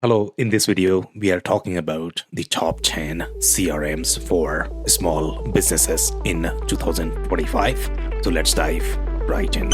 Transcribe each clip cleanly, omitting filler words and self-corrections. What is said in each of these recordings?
Hello, in this video, we are talking about the top 10 CRMs for small businesses in 2025. So let's dive right in.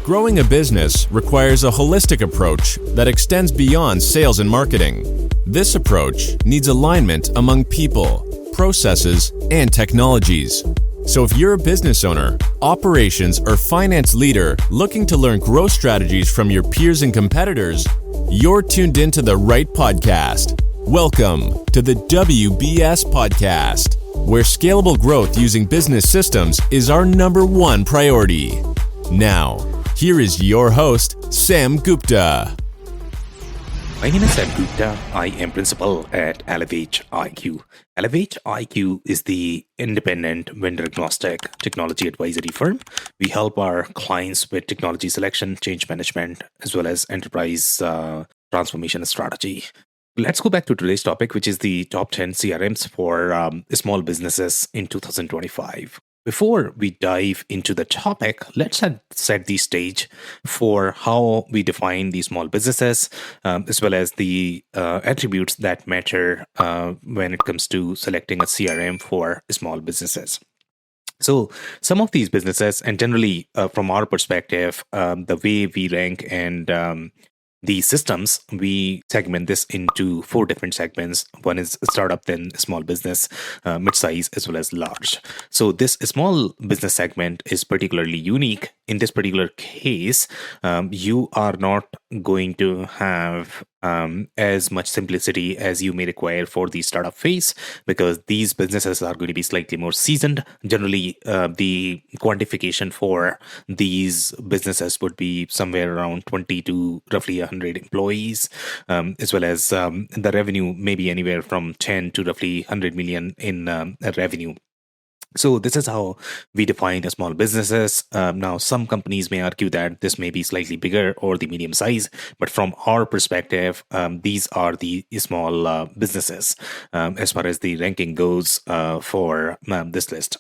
Growing a business requires a holistic approach that extends beyond sales and marketing. This approach needs alignment among people, processes, and technologies. So if you're a business owner, operations, or finance leader looking to learn growth strategies from your peers and competitors, you're tuned into the right podcast. Welcome to the WBS Podcast, where scalable growth using business systems is our number one priority. Now, here is your host, Sam Gupta. My name is Sam Gupta. I am principal at Elevate IQ. Elevate IQ is the independent vendor-agnostic technology advisory firm. We help our clients with technology selection, change management, as well as enterprise transformation strategy. Let's go back to today's topic, which is the top 10 CRMs for small businesses in 2025. Before we dive into the topic, let's set the stage for how we define these small businesses, as well as the attributes that matter when it comes to selecting a CRM for small businesses. So some of these businesses, and generally from our perspective, the way we rank and the systems, we segment this into four different segments. One is startup, then small business, mid-size, as well as large. So this small business segment is particularly unique. In this particular case, you are not going to have as much simplicity as you may require for the startup phase, because these businesses are going to be slightly more seasoned. Generally, the quantification for these businesses would be somewhere around 20 to roughly 100 employees, as well as the revenue may be anywhere from 10 to roughly 100 million in revenue. So this is how we define a small businesses. Now, some companies may argue that this may be slightly bigger or the medium size, but from our perspective, these are the small businesses as far as the ranking goes for this list.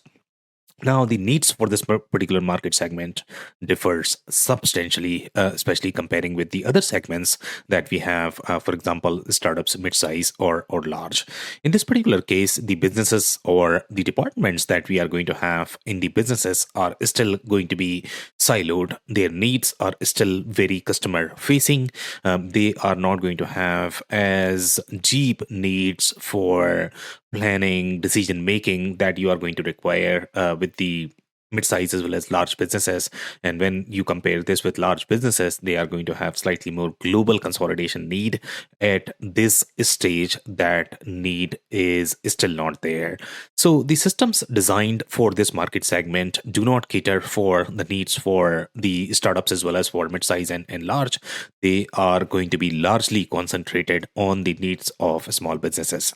Now, the needs for this particular market segment differs substantially, especially comparing with the other segments that we have, for example, startups, mid-size or large. In this particular case, the businesses or the departments that we are going to have in the businesses are still going to be siloed. Their needs are still very customer facing. They are not going to have as deep needs for planning, decision making that you are going to require with the mid-size as well as large businesses. And when you compare this with large businesses, they are going to have slightly more global consolidation need. At this stage, that need is still not there. So the systems designed for this market segment do not cater for the needs for the startups as well as for mid-size and large. They are going to be largely concentrated on the needs of small businesses.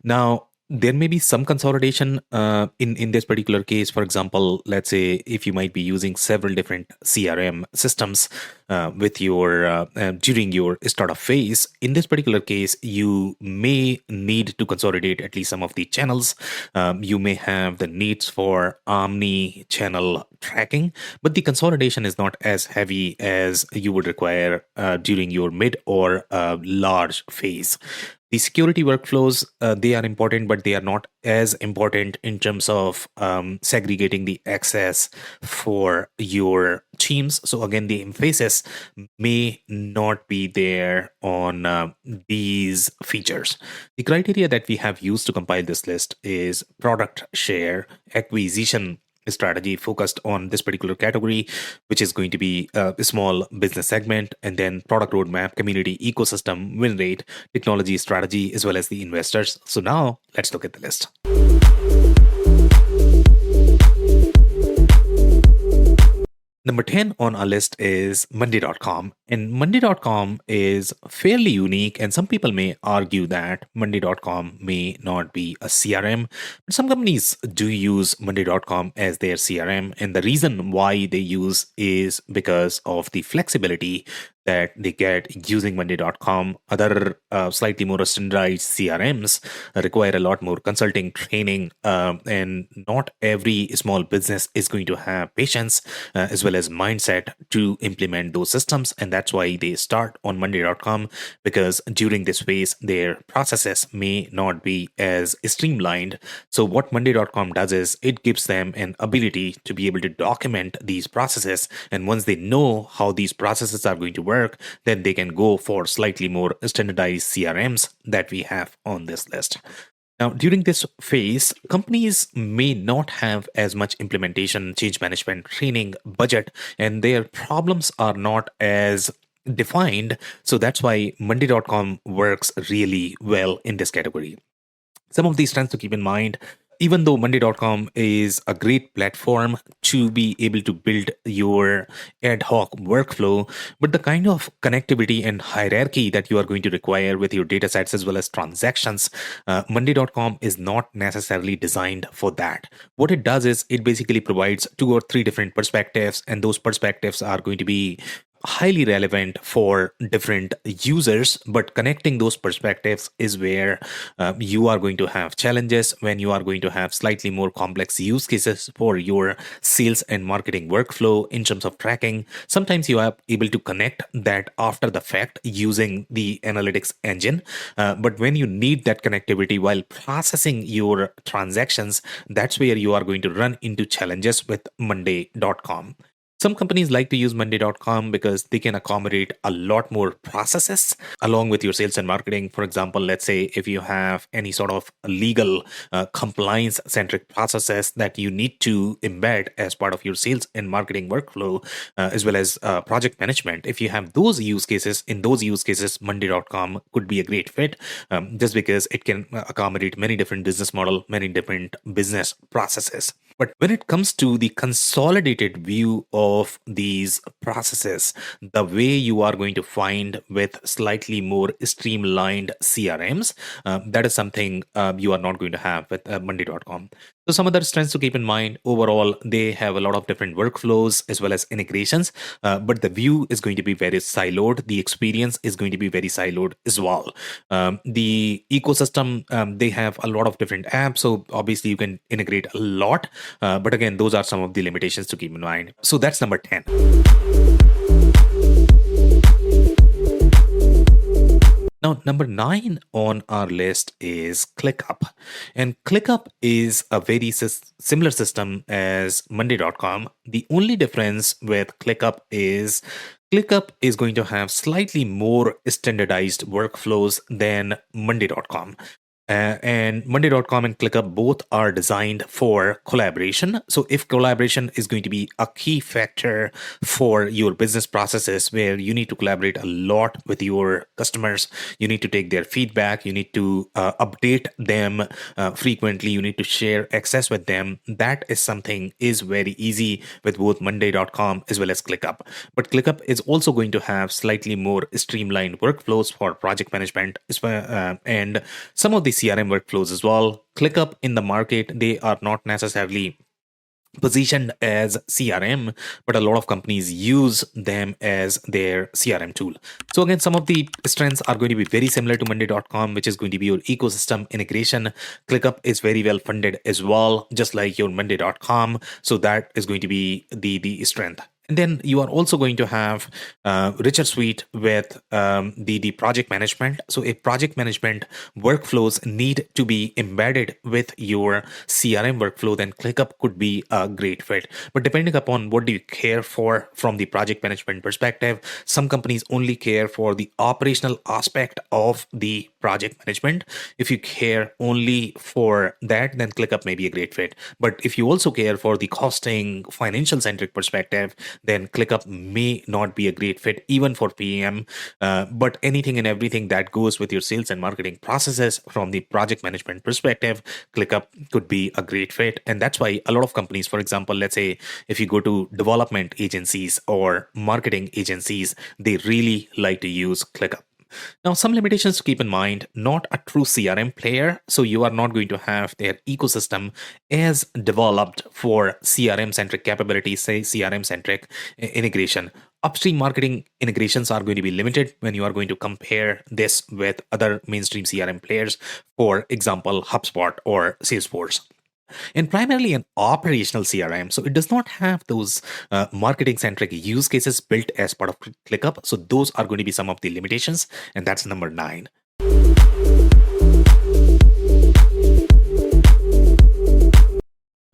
Now, there may be some consolidation in this particular case. For example, let's say if you might be using several different CRM systems with your during your startup phase. In this particular case, you may need to consolidate at least some of the channels. You may have the needs for omni-channel tracking, but the consolidation is not as heavy as you would require during your mid or large phase. The security workflows, they are important, but they are not as important in terms of segregating the access for your teams. So again, the emphasis may not be there on these features. The criteria that we have used to compile this list is product share, acquisition strategy focused on this particular category, which is going to be a small business segment, and then product roadmap, community ecosystem, win rate, technology strategy, as well as the investors. So now let's look at the list. Number 10 on our list is Monday.com. And Monday.com is fairly unique, and some people may argue that Monday.com may not be a CRM. But some companies do use Monday.com as their CRM. And the reason why they use is because of the flexibility that they get using Monday.com. Other slightly more standardized CRMs require a lot more consulting training, and not every small business is going to have patience as well as mindset to implement those systems. And that's why they start on Monday.com, because during this phase, their processes may not be as streamlined. So, what Monday.com does is it gives them an ability to be able to document these processes. And once they know how these processes are going to work, then they can go for slightly more standardized CRMs that we have on this list. Now, during this phase, companies may not have as much implementation, change management, training, budget, and their problems are not as defined. So that's why Monday.com works really well in this category. Some of these trends to keep in mind: even though Monday.com is a great platform to be able to build your ad hoc workflow, but the kind of connectivity and hierarchy that you are going to require with your data sets as well as transactions, Monday.com is not necessarily designed for that. What it does is it basically provides 2 or 3 different perspectives, and those perspectives are going to be highly relevant for different users, but connecting those perspectives is where you are going to have challenges when you are going to have slightly more complex use cases for your sales and marketing workflow in terms of tracking. Sometimes you are able to connect that after the fact using the analytics engine, but when you need that connectivity while processing your transactions, that's where you are going to run into challenges with Monday.com. Some companies like to use Monday.com because they can accommodate a lot more processes along with your sales and marketing. For example, let's say if you have any sort of legal compliance centric processes that you need to embed as part of your sales and marketing workflow, as well as project management, if you have those use cases, in those use cases, Monday.com could be a great fit, just because it can accommodate many different business model, many different business processes. But when it comes to the consolidated view of these processes, the way you are going to find with slightly more streamlined CRMs, that is something you are not going to have with Monday.com. So some other strengths to keep in mind: overall, they have a lot of different workflows as well as integrations, but the view is going to be very siloed. The experience is going to be very siloed as well. The ecosystem, they have a lot of different apps, so obviously you can integrate a lot. But again, those are some of the limitations to keep in mind. So that's number 10. Now, number 9 on our list is ClickUp. And ClickUp is a very similar system as Monday.com. The only difference with ClickUp is going to have slightly more standardized workflows than Monday.com. And Monday.com and ClickUp both are designed for collaboration. So if collaboration is going to be a key factor for your business processes, where you need to collaborate a lot with your customers, you need to take their feedback, you need to update them frequently, you need to share access with them, that is something is very easy with both Monday.com as well as ClickUp. But ClickUp is also going to have slightly more streamlined workflows for project management, and some of the CRM workflows as well. ClickUp in the market, they are not necessarily positioned as CRM, but a lot of companies use them as their CRM tool. So again, some of the strengths are going to be very similar to Monday.com, which is going to be your ecosystem integration. ClickUp is very well funded as well, just like your Monday.com. So that is going to be the strength. And then you are also going to have richer suite with the project management. So if project management workflows need to be embedded with your CRM workflow, then ClickUp could be a great fit. But depending upon what do you care for from the project management perspective, some companies only care for the operational aspect of the project management. If you care only for that, then ClickUp may be a great fit. But if you also care for the costing, financial centric perspective, then ClickUp may not be a great fit even for PM. But anything and everything that goes with your sales and marketing processes from the project management perspective, ClickUp could be a great fit. And that's why a lot of companies, for example, let's say if you go to development agencies or marketing agencies, they really like to use ClickUp. Now, some limitations to keep in mind: not a true CRM player, so you are not going to have their ecosystem as developed for CRM-centric capabilities, say CRM-centric integration. Upstream marketing integrations are going to be limited when you are going to compare this with other mainstream CRM players, for example, HubSpot or Salesforce. And primarily an operational CRM, so it does not have those marketing centric use cases built as part of ClickUp. So those are going to be some of the limitations, and that's number 9.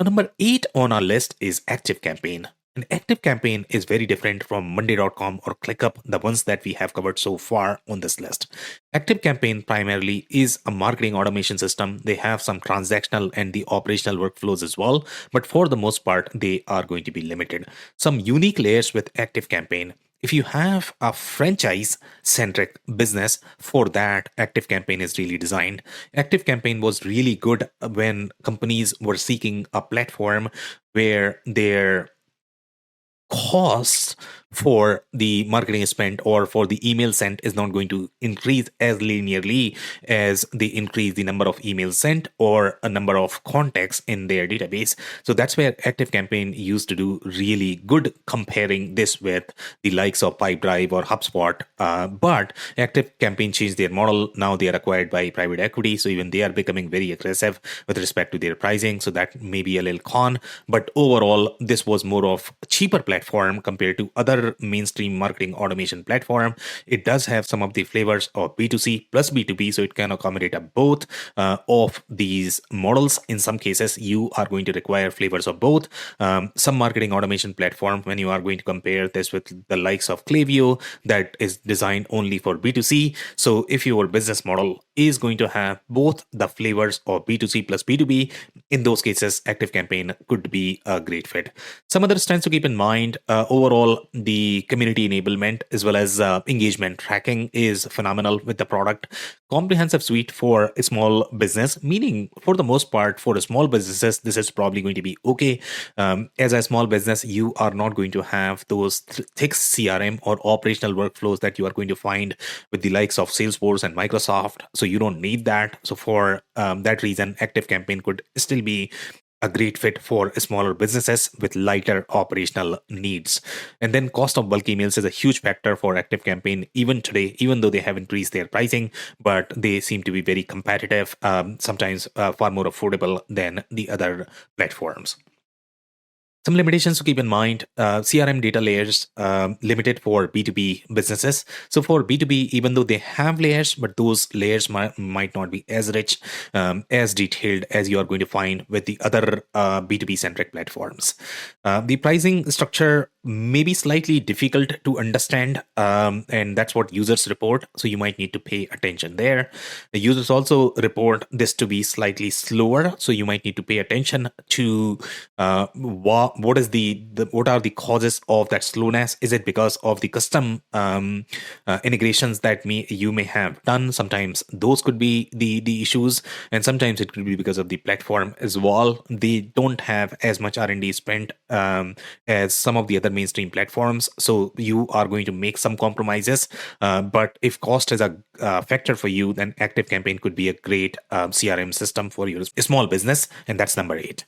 Now, number 8 on our list is ActiveCampaign. An ActiveCampaign is very different from Monday.com or ClickUp, the ones that we have covered so far on this list. ActiveCampaign primarily is a marketing automation system. They have some transactional and the operational workflows as well, but for the most part, they are going to be limited. Some unique layers with ActiveCampaign. If you have a franchise-centric business, for that, ActiveCampaign is really designed. ActiveCampaign was really good when companies were seeking a platform where their costs for the marketing spent or for the email sent is not going to increase as linearly as they increase the number of emails sent or a number of contacts in their database. So that's where ActiveCampaign used to do really good, comparing this with the likes of Pipedrive or HubSpot. But ActiveCampaign changed their model. Now they are acquired by private equity, so even they are becoming very aggressive with respect to their pricing. So that may be a little con, but overall, this was more of a cheaper platform compared to other mainstream marketing automation platform. It does have some of the flavors of B2C plus B2B, so it can accommodate both of these models. In some cases, you are going to require flavors of both. Some marketing automation platform, when you are going to compare this with the likes of Klaviyo, that is designed only for B2C. So if your business model is going to have both the flavors of B2C plus B2B, in those cases, ActiveCampaign could be a great fit. Some other strengths to keep in mind, overall, the community enablement as well as engagement tracking is phenomenal with the product. Comprehensive suite for a small business, meaning for the most part, for small businesses, this is probably going to be okay. As a small business, you are not going to have those thick CRM or operational workflows that you are going to find with the likes of Salesforce and Microsoft. So you don't need that. So for that reason, ActiveCampaign could still be a great fit for smaller businesses with lighter operational needs. And then cost of bulk emails is a huge factor for ActiveCampaign even today, even though they have increased their pricing, but they seem to be very competitive, sometimes far more affordable than the other platforms. Some limitations to keep in mind, CRM data layers limited for B2B businesses. So for B2B, even though they have layers, but those layers might not be as rich, as detailed as you are going to find with the other B2B centric platforms. The pricing structure may be slightly difficult to understand, and that's what users report. So you might need to pay attention there. The users also report this to be slightly slower. So you might need to pay attention to what is what are the causes of that slowness? Is it because of the custom integrations that you may have done? Sometimes those could be the issues, and sometimes it could be because of the platform as well. They don't have as much R&D spent as some of the other mainstream platforms, so you are going to make some compromises. But if cost is a factor for you, then ActiveCampaign could be a great CRM system for your small business, and that's number 8.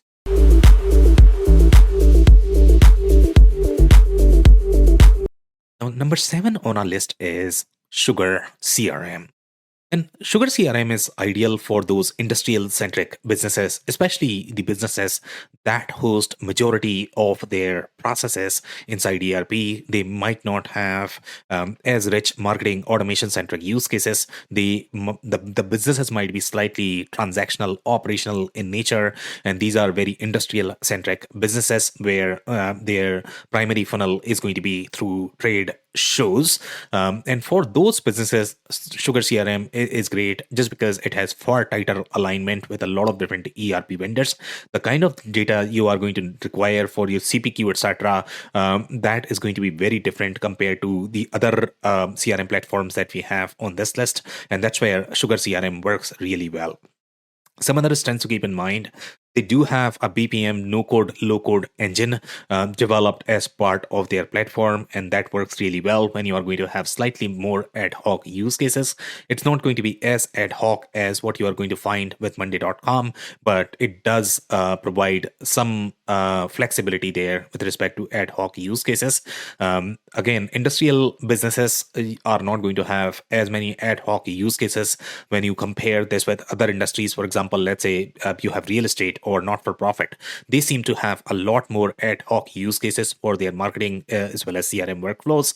Now, number 7 on our list is Sugar CRM. And Sugar CRM is ideal for those industrial-centric businesses, especially the businesses that host majority of their processes inside ERP. They might not have as rich marketing automation-centric use cases. The businesses might be slightly transactional, operational in nature, and these are very industrial-centric businesses where their primary funnel is going to be through trade shows. And for those businesses, Sugar CRM is great just because it has far tighter alignment with a lot of different ERP vendors. The kind of data you are going to require for your CPQ, etc., that is going to be very different compared to the other CRM platforms that we have on this list. And that's where Sugar CRM works really well. Some other strengths to keep in mind. They do have a BPM no code, low code engine developed as part of their platform, and that works really well when you are going to have slightly more ad hoc use cases. It's not going to be as ad hoc as what you are going to find with Monday.com, but it does provide some flexibility there with respect to ad hoc use cases. Again, industrial businesses are not going to have as many ad hoc use cases when you compare this with other industries. For example, let's say you have real estate or not for profit. They seem to have a lot more ad hoc use cases for their marketing as well as CRM workflows.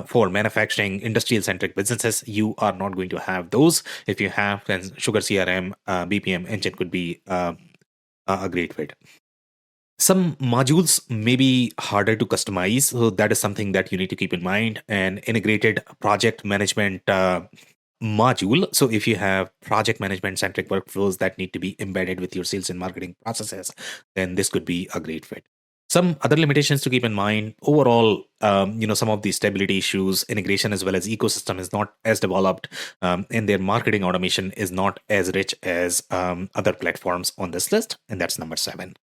For manufacturing, industrial centric businesses, you are not going to have those. If you have, then Sugar CRM BPM engine could be a great fit. Some modules may be harder to customize, so that is something that you need to keep in mind. An integrated project management module. So if you have project management centric workflows that need to be embedded with your sales and marketing processes, then this could be a great fit. Some other limitations to keep in mind: overall, some of the stability issues, integration as well as ecosystem is not as developed, and their marketing automation is not as rich as other platforms on this list. And that's number 7.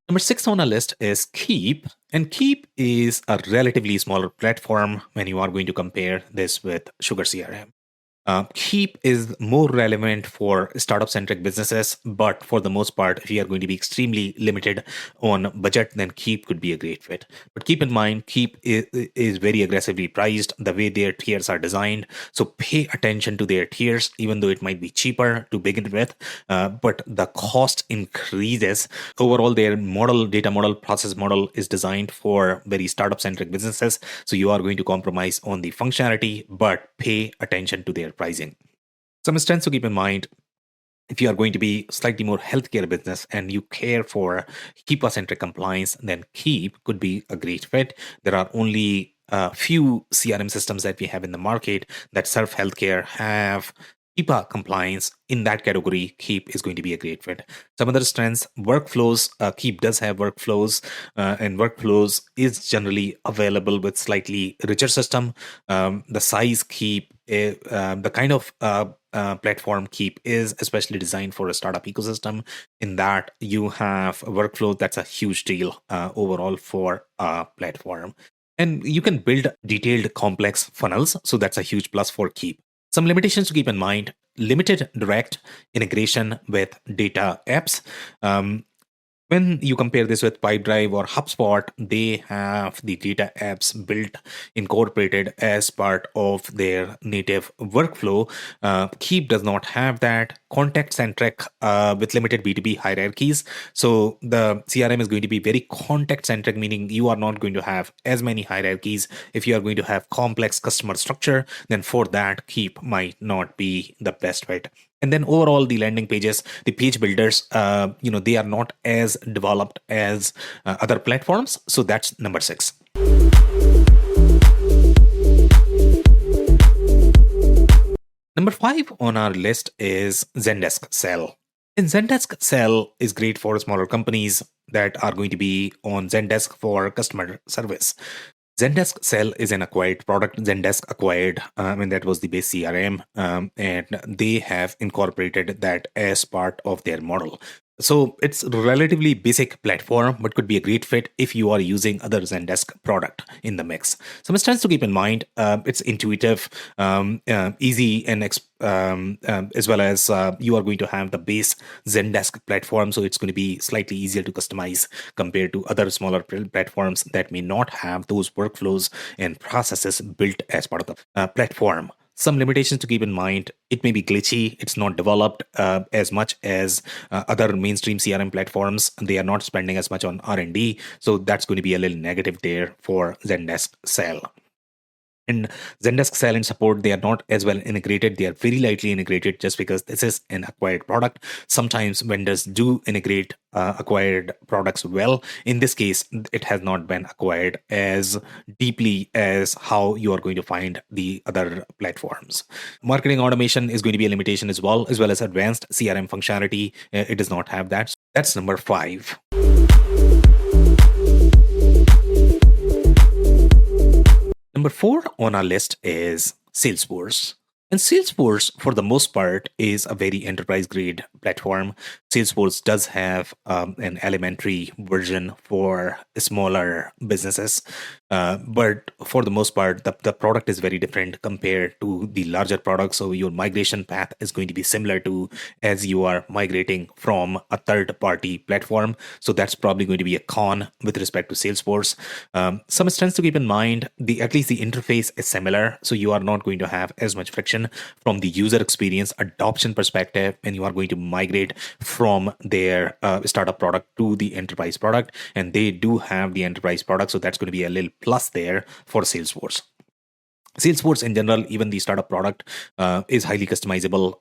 Number 6 on our list is Keep, and Keep is a relatively smaller platform when you are going to compare this with Sugar CRM. Keep is more relevant for startup centric businesses, but for the most part, if you are going to be extremely limited on budget, then Keep could be a great fit. But keep in mind, Keep is very aggressively priced the way their tiers are designed. So pay attention to their tiers, even though it might be cheaper to begin with, but the cost increases. Overall, their data model, process model is designed for very startup centric businesses. So you are going to compromise on the functionality, but pay attention to their pricing. Some strengths to keep in mind: if you are going to be slightly more healthcare business and you care for HIPAA-centric compliance, then Keep could be a great fit. There are only a few CRM systems that we have in the market that serve healthcare, have HIPAA compliance. In that category, Keep is going to be a great fit. Some other strengths: workflows. Keep does have workflows, and workflows is generally available with slightly richer system. The size Keep, the kind of platform Keep is especially designed for a startup ecosystem, in that you have a workflow that's a huge deal overall for a platform. And you can build detailed complex funnels, so that's a huge plus for Keep. Some limitations to keep in mind: limited direct integration with data apps. When you compare this with Pipedrive or HubSpot, they have the data apps built, incorporated as part of their native workflow. Keep does not have that. Contact centric with limited B2B hierarchies. So the CRM is going to be very contact centric, meaning you are not going to have as many hierarchies. If you are going to have complex customer structure, then for that, Keep might not be the best fit. And then overall, the landing pages, the page builders, they are not as developed as other platforms. So that's number 6. Number 5 on our list is Zendesk Sell. And Zendesk Sell is great for smaller companies that are going to be on Zendesk for customer service. Zendesk Sell is an acquired product. Zendesk acquired, and that was the base CRM, and they have incorporated that as part of their model. So it's a relatively basic platform, but could be a great fit if you are using other Zendesk product in the mix. Some strengths to keep in mind: it's intuitive, easy, and as well as you are going to have the base Zendesk platform, so it's going to be slightly easier to customize compared to other smaller platforms that may not have those workflows and processes built as part of the platform. Some limitations to keep in mind: it may be glitchy, it's not developed as much as other mainstream CRM platforms. They are not spending as much on R&D, so that's going to be a little negative there for Zendesk Sell. And Zendesk Sell and Support, they are not as well integrated. They are very lightly integrated just because this is an acquired product. Sometimes vendors do integrate acquired products well. In this case, it has not been acquired as deeply as how you are going to find the other platforms. Marketing automation is going to be a limitation as well as advanced CRM functionality. It does not have that. So that's number 5. Number 4 on our list is Salesforce. And Salesforce, for the most part, is a very enterprise grade platform. Salesforce does have an elementary version for smaller businesses. But for the most part, the product is very different compared to the larger products. So your migration path is going to be similar to as you are migrating from a third party platform. So that's probably going to be a con with respect to Salesforce. Some strengths to keep in mind, at least the interface is similar. So you are not going to have as much friction from the user experience adoption perspective when you are going to migrate from their startup product to the enterprise product. And they do have the enterprise product. So that's going to be a little plus there for Salesforce. Salesforce in general, even the startup product is highly customizable.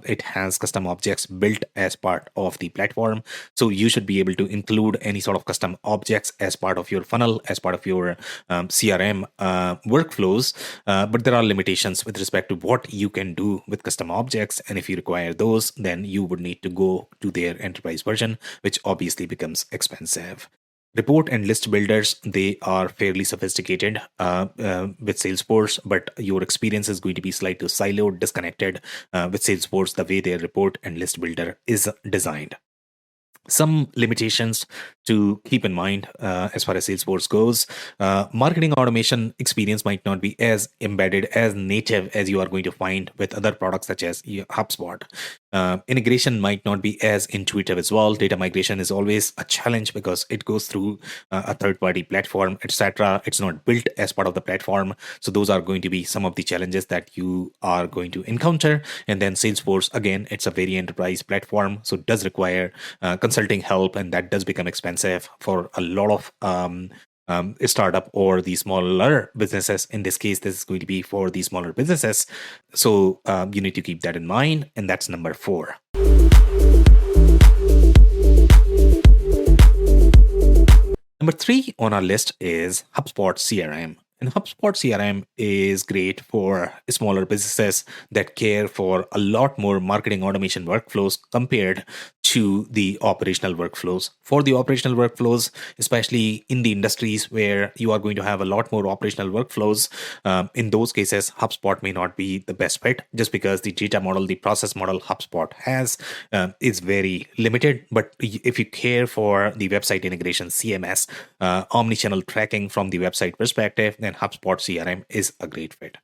It has custom objects built as part of the platform. So you should be able to include any sort of custom objects as part of your funnel, as part of your CRM workflows. But there are limitations with respect to what you can do with custom objects. And if you require those, then you would need to go to their enterprise version, which obviously becomes expensive. Report and list builders, they are fairly sophisticated with Salesforce, but your experience is going to be slightly siloed, disconnected with Salesforce, the way their report and list builder is designed. Some limitations to keep in mind as far as Salesforce goes. Marketing automation experience might not be as embedded, as native as you are going to find with other products such as HubSpot. Integration might not be as intuitive as well. Data migration is always a challenge because it goes through a third-party platform, etc. It's not built as part of the platform. So those are going to be some of the challenges that you are going to encounter. And then Salesforce, again, it's a very enterprise platform, so it does require consulting help, and that does become expensive for a lot of startup or the smaller businesses. In this case, this is going to be for the smaller businesses. So you need to keep that in mind. And that's number 4. Number 3 on our list is HubSpot CRM. And HubSpot CRM is great for smaller businesses that care for a lot more marketing automation workflows compared to the operational workflows. For the operational workflows, especially in the industries where you are going to have a lot more operational workflows, in those cases, HubSpot may not be the best fit just because the data model, the process model HubSpot has is very limited. But if you care for the website integration, CMS, omnichannel tracking from the website perspective, then HubSpot CRM is a great fit.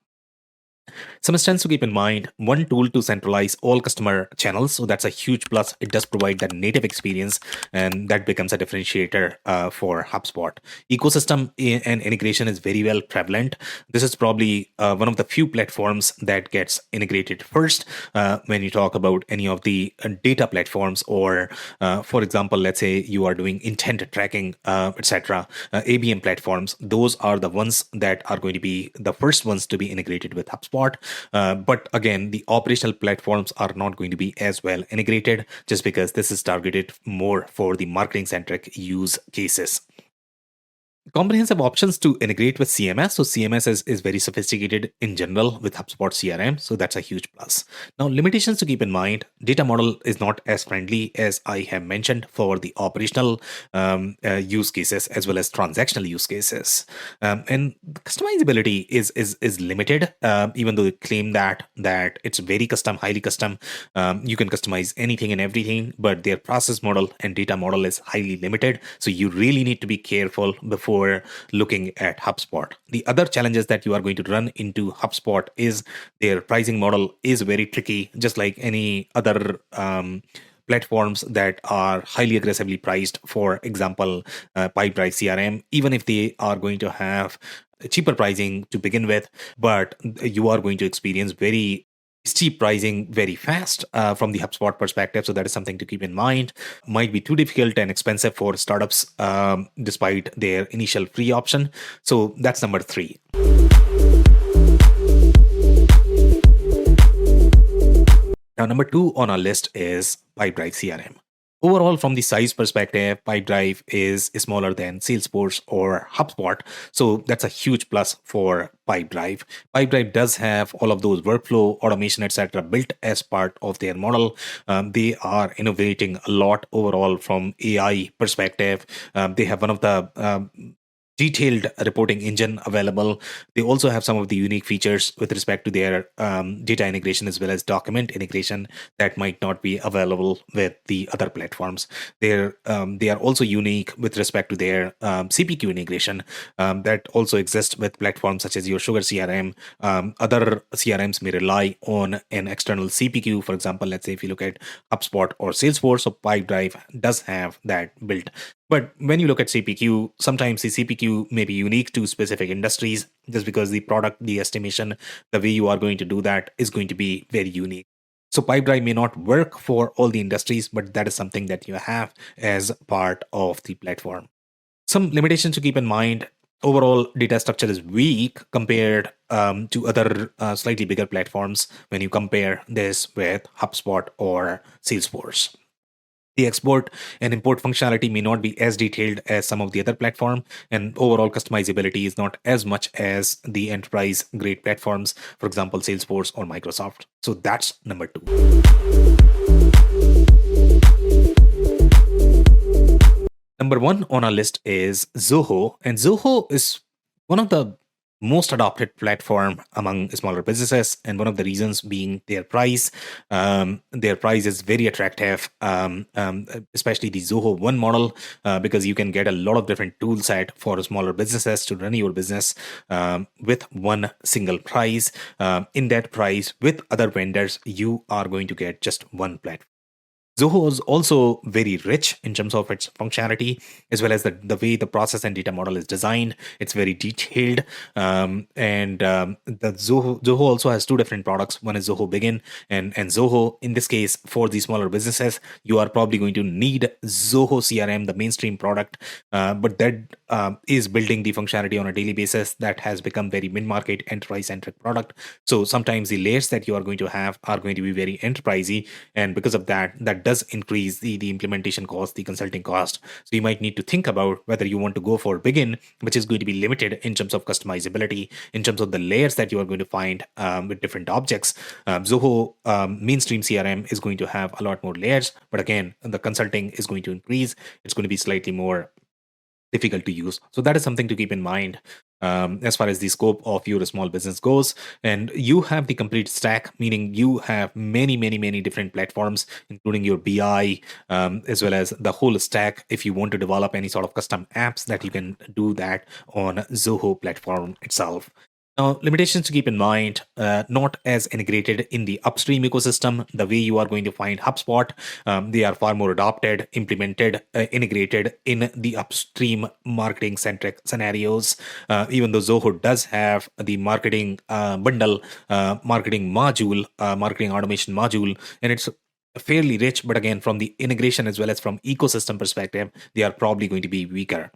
Some strengths to keep in mind: one tool to centralize all customer channels. So that's a huge plus. It does provide that native experience, and that becomes a differentiator for HubSpot. Ecosystem and integration is very well prevalent. This is probably one of the few platforms that gets integrated first when you talk about any of the data platforms, or for example, let's say you are doing intent tracking, etc. ABM platforms. Those are the ones that are going to be the first ones to be integrated with HubSpot. But again, the operational platforms are not going to be as well integrated just because this is targeted more for the marketing centric use cases. Comprehensive options to integrate with CMS. So CMS is very sophisticated in general with HubSpot CRM. So that's a huge plus. Now, limitations to keep in mind: data model is not as friendly as I have mentioned for the operational use cases as well as transactional use cases. And customizability is limited, even though they claim that it's very custom, highly custom. You can customize anything and everything, but their process model and data model is highly limited. So you really need to be careful before looking at HubSpot. The other challenges that you are going to run into HubSpot is their pricing model is very tricky, just like any other platforms that are highly aggressively priced. For example, Pipedrive CRM, even if they are going to have cheaper pricing to begin with, but you are going to experience very steep pricing very fast from the HubSpot perspective. So that is something to keep in mind. Might be too difficult and expensive for startups despite their initial free option. So that's number 3. Now, number 2 on our list is Pipedrive CRM. Overall, from the size perspective, Pipedrive is smaller than Salesforce or HubSpot. So that's a huge plus for Pipedrive. Pipedrive does have all of those workflow, automation, etc. built as part of their model. They are innovating a lot overall from AI perspective. They have one of the detailed reporting engine available. They also have some of the unique features with respect to their data integration as well as document integration that might not be available with the other platforms. They are also unique with respect to their CPQ integration that also exists with platforms such as your Sugar CRM. Other CRMs may rely on an external CPQ. For example, let's say if you look at HubSpot or Salesforce, so Pipedrive does have that built. But when you look at CPQ, sometimes the CPQ may be unique to specific industries just because the product, the estimation, the way you are going to do that is going to be very unique. So Pipedrive may not work for all the industries, but that is something that you have as part of the platform. Some limitations to keep in mind. Overall, data structure is weak compared to other slightly bigger platforms when you compare this with HubSpot or Salesforce. The export and import functionality may not be as detailed as some of the other platform, and overall customizability is not as much as the enterprise grade platforms, for example, Salesforce or Microsoft. So that's number 2. Number 1 on our list is Zoho, and Zoho is one of the most adopted platform among smaller businesses, and one of the reasons being their price. Their price is very attractive, especially the Zoho One model, because you can get a lot of different tool set for smaller businesses to run your business with one single price. In that price, with other vendors, you are going to get just one platform. Zoho is also very rich in terms of its functionality, as well as the way the process and data model is designed. It's very detailed. The Zoho also has 2 different products. One is Zoho Begin and Zoho. In this case, for the smaller businesses, you are probably going to need Zoho CRM, the mainstream product, but that is building the functionality on a daily basis that has become very mid-market, enterprise-centric product. So sometimes the layers that you are going to have are going to be very enterprisey, and because of that does increase the implementation cost, the consulting cost. So you might need to think about whether you want to go for Begin, which is going to be limited in terms of customizability, in terms of the layers that you are going to find with different objects. Zoho mainstream CRM is going to have a lot more layers, but again, the consulting is going to increase. It's going to be slightly more difficult to use. So that is something to keep in mind as far as the scope of your small business goes. And you have the complete stack, meaning you have many different platforms, including your BI, as well as the whole stack. If you want to develop any sort of custom apps, that you can do that on Zoho platform itself. Now, limitations to keep in mind, not as integrated in the upstream ecosystem, the way you are going to find HubSpot. They are far more adopted, implemented, integrated in the upstream marketing-centric scenarios. Even though Zoho does have the marketing bundle, marketing module, marketing automation module, and it's fairly rich, but again, from the integration as well as from ecosystem perspective, they are probably going to be weaker.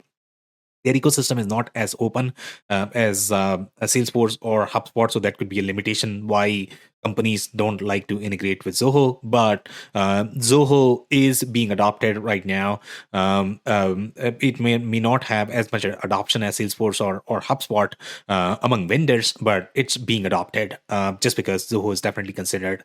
Their ecosystem is not as open as a Salesforce or HubSpot, so that could be a limitation why companies don't like to integrate with Zoho. But Zoho is being adopted right now. It may not have as much adoption as Salesforce or HubSpot among vendors, but it's being adopted just because Zoho is definitely considered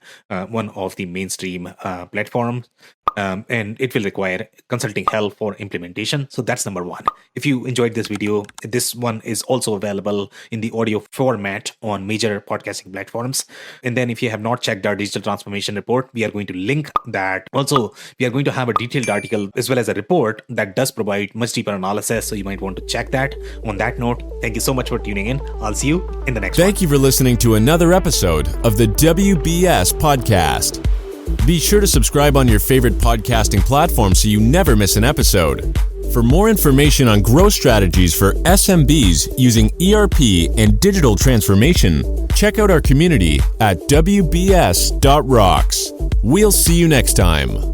one of the mainstream platforms. And it will require consulting help for implementation. So that's number 1. If you enjoyed this video, this one is also available in the audio format on major podcasting platforms. And then if you have not checked our digital transformation report, we are going to link that. Also, we are going to have a detailed article as well as a report that does provide much deeper analysis. So you might want to check that. On that note, thank you so much for tuning in. I'll see you in the next one. Thank you for listening to another episode of the WBS Podcast. Be sure to subscribe on your favorite podcasting platform so you never miss an episode. For more information on growth strategies for SMBs using ERP and digital transformation, check out our community at WBS.rocks. We'll see you next time.